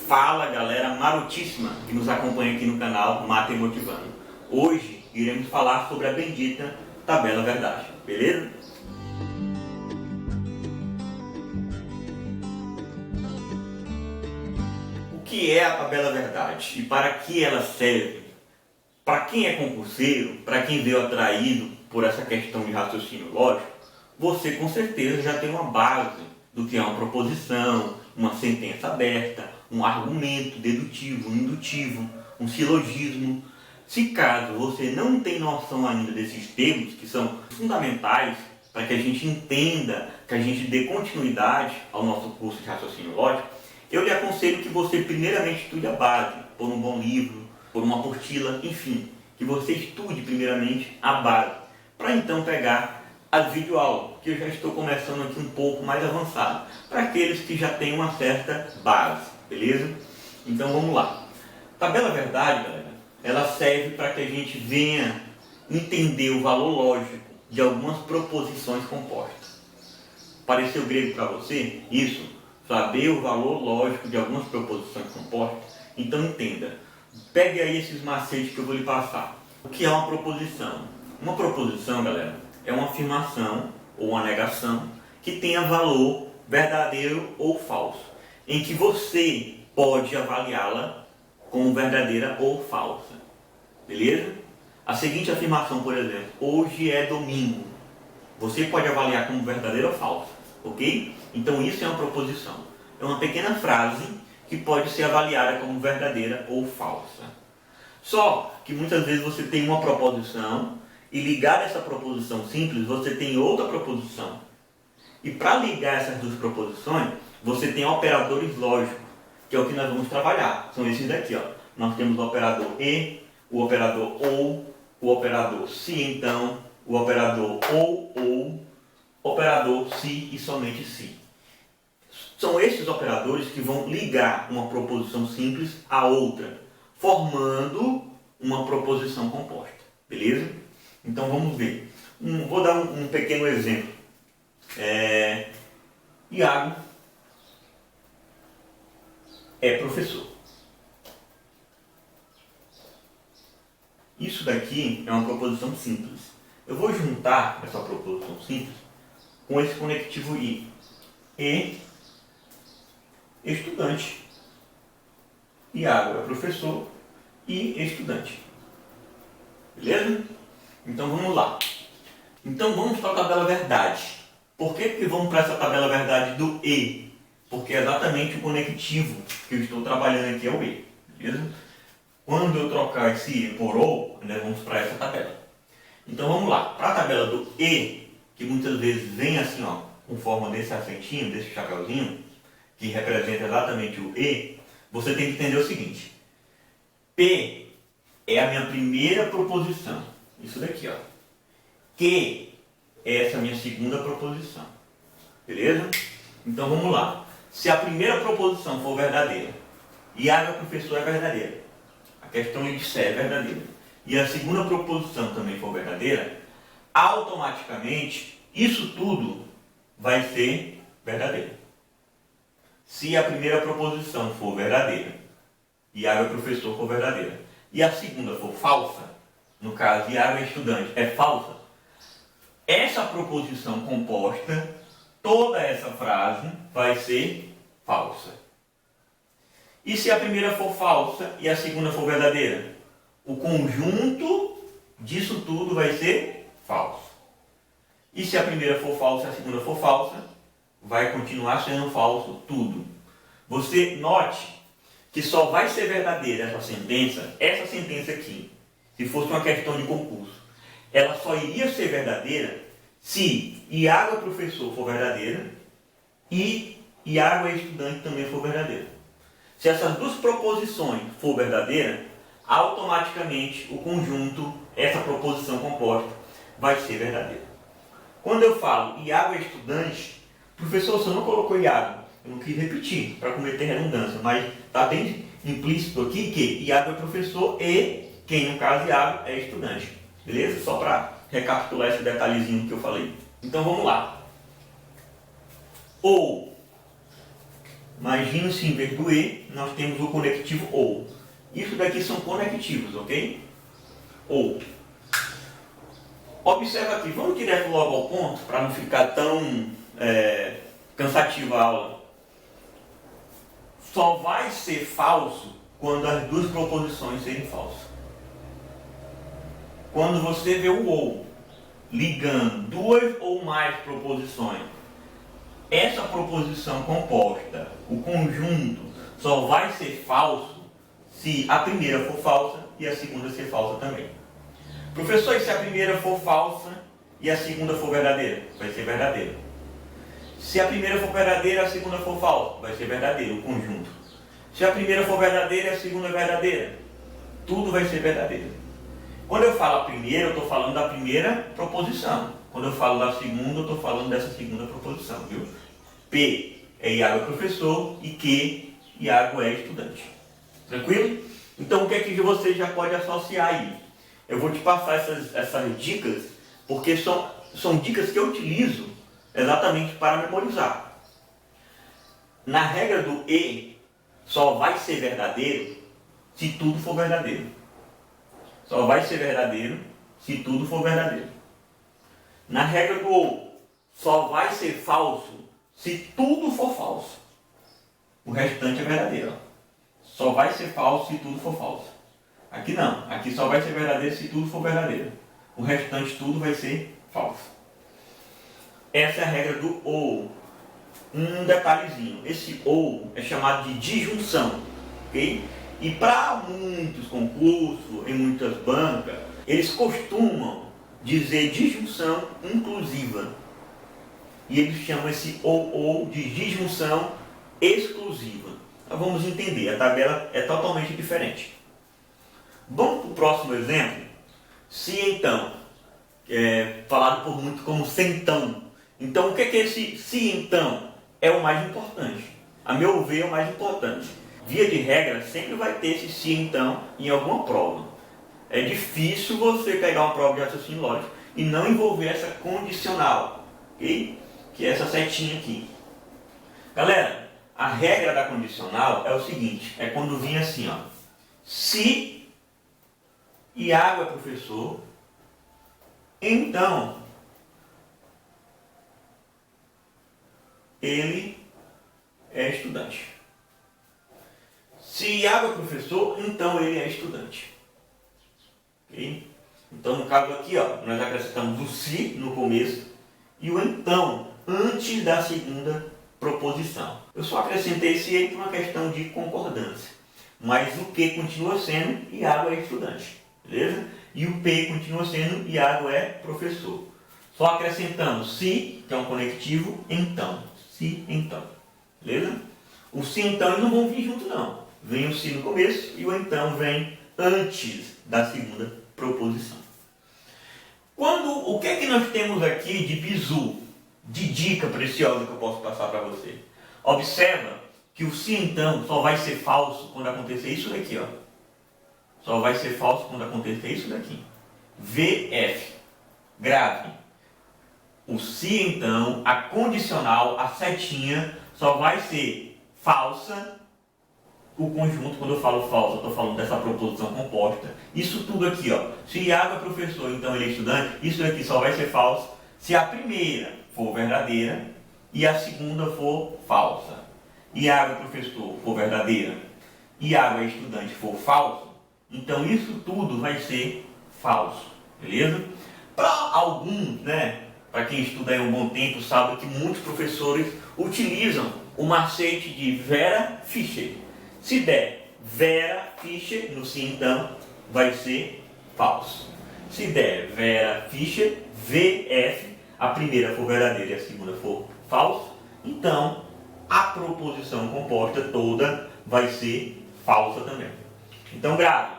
Fala galera marotíssima que nos acompanha aqui no canal Mata e Motivando. Hoje iremos falar sobre a bendita tabela verdade, beleza? O que é a tabela verdade e para que ela serve? Para quem é concurseiro, para quem veio atraído por essa questão de raciocínio lógico, você com certeza já tem uma base do que é uma proposição, uma sentença aberta, um argumento dedutivo, indutivo, um silogismo. Se caso você não tem noção ainda desses termos, que são fundamentais para que a gente entenda, que a gente dê continuidade ao nosso curso de raciocínio lógico, eu lhe aconselho que você primeiramente estude a base, por um bom livro, por uma apostila, enfim, que você estude primeiramente a base, para então pegar as videoaulas, que eu já estou começando aqui um pouco mais avançado, para aqueles que já têm uma certa base, beleza? Então vamos lá. Tabela verdade, galera, ela serve para que a gente venha entender o valor lógico de algumas proposições compostas. Pareceu grego para você? Isso, saber o valor lógico de algumas proposições compostas? Então entenda, pegue aí esses macetes que eu vou lhe passar. O que é uma proposição? Uma proposição, galera, é uma afirmação ou uma negação que tenha valor verdadeiro ou falso, em que você pode avaliá-la como verdadeira ou falsa, beleza? A seguinte afirmação, por exemplo, hoje é domingo, você pode avaliar como verdadeira ou falsa, ok? Então isso é uma proposição, é uma pequena frase que pode ser avaliada como verdadeira ou falsa. Só que muitas vezes você tem uma proposição e ligar essa proposição simples, você tem outra proposição. E para ligar essas duas proposições, você tem operadores lógicos, que é o que nós vamos trabalhar. São esses daqui, ó. Nós temos o operador e, o operador ou, o operador se então, o operador ou, operador se e somente se. São esses operadores que vão ligar uma proposição simples a outra, formando uma proposição composta, beleza? Então vamos ver. Vou dar um pequeno exemplo. Iago é professor. Isso daqui é uma proposição simples. Eu vou juntar essa proposição simples com esse conectivo i. E estudante. Iago é professor e estudante. Beleza? Então vamos lá. Então vamos para a tabela verdade. Por que vamos para essa tabela verdade do e? Porque é exatamente o conectivo que eu estou trabalhando aqui é o e. Beleza? Quando eu trocar esse e por ou, nós vamos para essa tabela. Então vamos lá. Para a tabela do e, que muitas vezes vem assim, ó, com forma desse acentinho, desse chapeuzinho, que representa exatamente o e, você tem que entender o seguinte. P é a minha primeira proposição. Isso daqui, ó. Que é essa minha segunda proposição. Beleza? Então vamos lá. Se a primeira proposição for verdadeira, e a meu professor é verdadeira, a questão lhe disser é verdadeira, e a segunda proposição também for verdadeira, automaticamente isso tudo vai ser verdadeiro. Se a primeira proposição for verdadeira, e a meu professor for verdadeira, e a segunda for falsa, no caso, Iago é estudante, é falsa, essa proposição composta, toda essa frase vai ser falsa. E se a primeira for falsa e a segunda for verdadeira? O conjunto disso tudo vai ser falso. E se a primeira for falsa e a segunda for falsa, vai continuar sendo falso tudo. Você note que só vai ser verdadeira essa sentença aqui, se fosse uma questão de concurso, ela só iria ser verdadeira se Iago é professor for verdadeira e Iago é estudante também for verdadeira. Se essas duas proposições for verdadeira, automaticamente o conjunto, essa proposição composta, vai ser verdadeira. Quando eu falo Iago é estudante, professor, você não colocou Iago, eu não quis repetir para cometer redundância, mas está bem implícito aqui que Iago é professor e quem, no caso, Iago é estudante. Beleza? Só para recapitular esse detalhezinho que eu falei. Então vamos lá. Ou Imagina se em vez do e, nós temos o conectivo ou. Isso daqui são conectivos, ok? Ou. Observa aqui, vamos direto logo ao ponto, para não ficar tão cansativa a aula. Só vai ser falso quando as duas proposições serem falsas. Quando você vê o ou ligando duas ou mais proposições, essa proposição composta, o conjunto, só vai ser falso se a primeira for falsa e a segunda ser falsa também. Professor, e se a primeira for falsa e a segunda for verdadeira? Vai ser verdadeira. Se a primeira for verdadeira e a segunda for falsa, vai ser verdadeiro, o conjunto. Se a primeira for verdadeira e a segunda é verdadeira, tudo vai ser verdadeiro. Quando eu falo a primeira, eu estou falando da primeira proposição. Quando eu falo da segunda, eu estou falando dessa segunda proposição, viu? P é Iago é professor e Q, Iago é estudante. Tranquilo? Então o que é que você já pode associar aí? Eu vou te passar essas dicas, porque são dicas que eu utilizo exatamente para memorizar. Na regra do E, só vai ser verdadeiro se tudo for verdadeiro. Só vai ser verdadeiro se tudo for verdadeiro. Na regra do OU, só vai ser falso se tudo for falso. O restante é verdadeiro. Só vai ser falso se tudo for falso. Aqui não. Aqui só vai ser verdadeiro se tudo for verdadeiro. O restante tudo vai ser falso. Essa é a regra do OU. Um detalhezinho. Esse OU é chamado de disjunção. Ok? E para muitos concursos, em muitas bancas, eles costumam dizer disjunção inclusiva. E eles chamam esse ou de disjunção exclusiva. Então vamos entender, a tabela é totalmente diferente. Vamos para o próximo exemplo. Se então, falado por muito como se então. Então o que é esse se então? É o mais importante. A meu ver é o mais importante. Via de regra, sempre vai ter esse se então em alguma prova. É difícil você pegar uma prova de raciocínio lógico e não envolver essa condicional, ok? Que é essa setinha aqui. Galera, a regra da condicional é o seguinte, é quando vinha assim, ó. Se Iago é professor, então ele é estudante. Se Iago é professor, então ele é estudante. Okay? Então, no caso aqui, ó, nós acrescentamos o se no começo e o então antes da segunda proposição. Eu só acrescentei esse ele por uma questão de concordância. Mas o que continua sendo Iago é estudante. Beleza? E o P continua sendo Iago é professor. Só acrescentamos se, que é um conectivo, então. Se, então. Beleza? O se, então, eles não vão vir junto, não. Vem o se no começo e o então vem antes da segunda proposição. O que é que nós temos aqui de bizu, de dica preciosa que eu posso passar para você? Observa que o se então só vai ser falso quando acontecer isso daqui, ó. Só vai ser falso quando acontecer isso daqui. VF. Grave. O se então, a condicional, a setinha, só vai ser falsa. O conjunto, quando eu falo falso, eu estou falando dessa proposição composta. Isso tudo aqui, ó. Se Iago é professor, então ele é estudante, isso daqui só vai ser falso se a primeira for verdadeira e a segunda for falsa. Iago é professor for verdadeira, Iago é estudante for falso, então isso tudo vai ser falso. Beleza? Para alguns, né? Para quem estuda aí um bom tempo, sabe que muitos professores utilizam o macete de Vera Fischer. Se der Vera Fischer no se então, vai ser falso. Se der Vera Fischer, VF, a primeira for verdadeira e a segunda for falso, então a proposição composta toda vai ser falsa também. Então grave.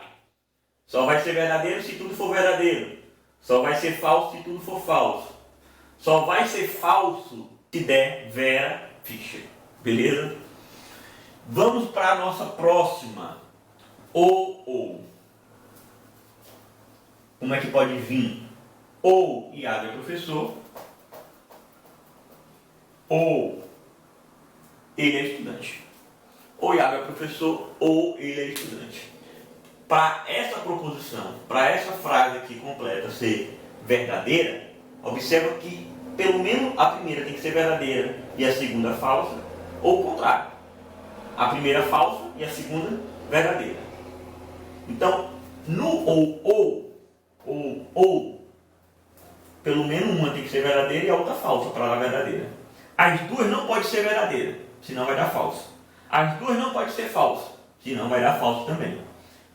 Só vai ser verdadeiro se tudo for verdadeiro. Só vai ser falso se tudo for falso. Só vai ser falso se der Vera Fischer. Beleza? Vamos para a nossa próxima. Ou. Como é que pode vir? Ou Iago é professor. Ou ele é estudante. ou Iago é professor, ou ele é estudante. Para essa proposição, para essa frase aqui completa ser verdadeira, observa que pelo menos a primeira tem que ser verdadeira e a segunda falsa, ou o contrário. A primeira falsa e a segunda verdadeira. Então, no ou, pelo menos uma tem que ser verdadeira e a outra falsa para dar verdadeira. As duas não podem ser verdadeiras, senão vai dar falsa. As duas não podem ser falsas, senão vai dar falso também.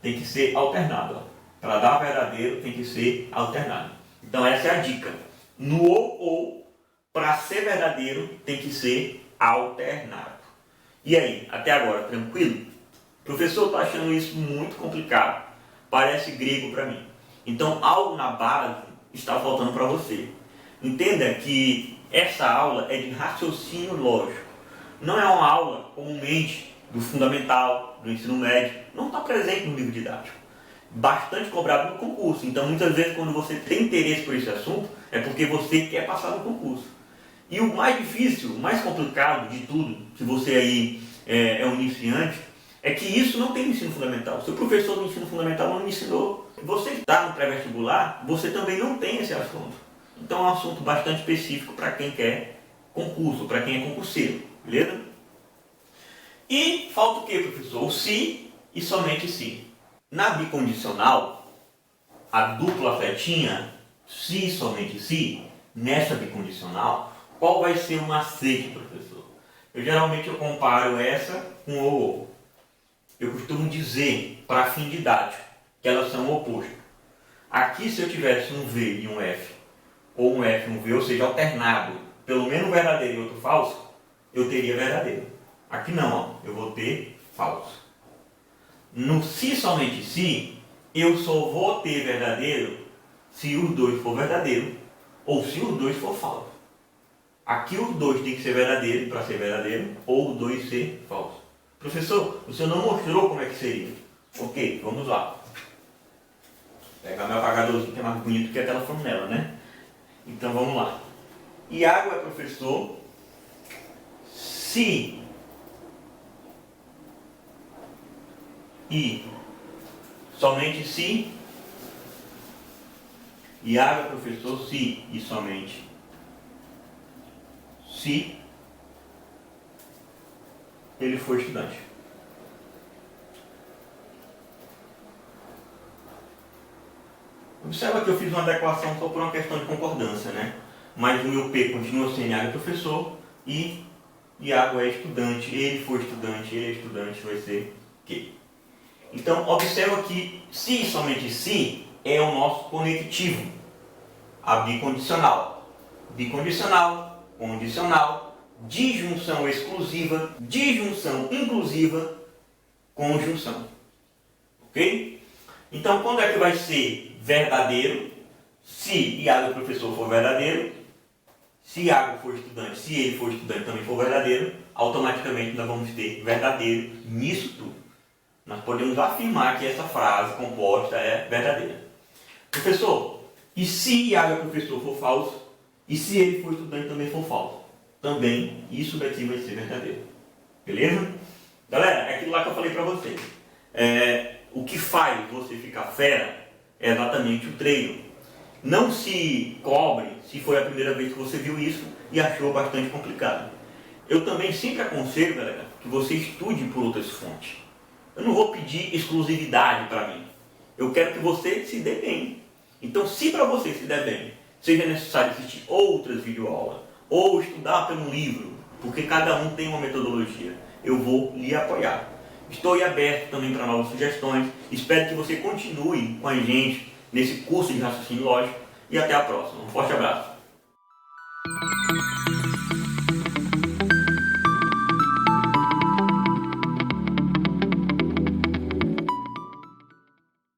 Tem que ser alternado. Para dar verdadeiro tem que ser alternado. Então essa é a dica. No ou, para ser verdadeiro, tem que ser alternado. E aí, até agora, tranquilo? Professor, estou achando isso muito complicado. Parece grego para mim. Então algo na base está faltando para você. Entenda que essa aula é de raciocínio lógico. Não é uma aula comumente do fundamental, do ensino médio. Não está presente no livro didático. Bastante cobrado no concurso. Então muitas vezes quando você tem interesse por esse assunto, é porque você quer passar no concurso. E o mais difícil, o mais complicado de tudo, se você aí é um iniciante, é que isso não tem no ensino fundamental. Seu professor do ensino fundamental não me ensinou. Você está no pré-vestibular, você também não tem esse assunto. Então é um assunto bastante específico para quem quer concurso, para quem é concurseiro, beleza? E falta o que, professor? O se e somente se. Na bicondicional, a dupla setinha, se e somente se, nessa bicondicional, qual vai ser o macete, professor? Geralmente eu comparo essa com o ou. Eu costumo dizer, para fim didático, que elas são o oposto. Aqui, se eu tivesse um V e um F, ou um F e um V, ou seja, alternado, pelo menos verdadeiro e outro falso, eu teria verdadeiro. Aqui não, ó, eu vou ter falso. No se somente se, eu só vou ter verdadeiro se os dois for verdadeiro, ou se os dois for falso. Aqui os dois tem que ser verdadeiro para ser verdadeiro, ou os dois ser falso. Professor, o senhor não mostrou como é que seria. Ok, vamos lá. Vou pegar meu apagadorzinho que é mais bonito que aquela flanela, né? Então vamos lá. Iago é professor se e somente se. Iago é professor se e somente se ele for estudante. Observa que eu fiz uma adequação só por uma questão de concordância, né? Mas o meu P continua sendo Iago é professor e Iago é estudante. Ele for estudante, ele é estudante, vai ser Q. Então, observa que se e somente se é o nosso conectivo. A bicondicional. Bicondicional, condicional, disjunção exclusiva, disjunção inclusiva, conjunção. Ok? Então, quando é que vai ser verdadeiro? Se Iago, professor, for verdadeiro, se Iago for estudante, se ele for estudante também for verdadeiro, automaticamente nós vamos ter verdadeiro nisso tudo. Nós podemos afirmar que essa frase composta é verdadeira. Professor, e se Iago é professor for falso, e se ele for estudante também for falso? Também isso daqui vai ser verdadeiro. Beleza? Galera, é aquilo lá que eu falei para vocês. O que faz você ficar fera é exatamente o treino. Não se cobre se foi a primeira vez que você viu isso e achou bastante complicado. Eu também sempre aconselho, galera, que você estude por outras fontes. Eu não vou pedir exclusividade para mim. Eu quero que você se dê bem. Então, se para você se der bem, seja necessário assistir outras videoaulas ou estudar pelo livro, porque cada um tem uma metodologia, eu vou lhe apoiar. Estou aí aberto também para novas sugestões. Espero que você continue com a gente nesse curso de raciocínio lógico e até a próxima. Um forte abraço.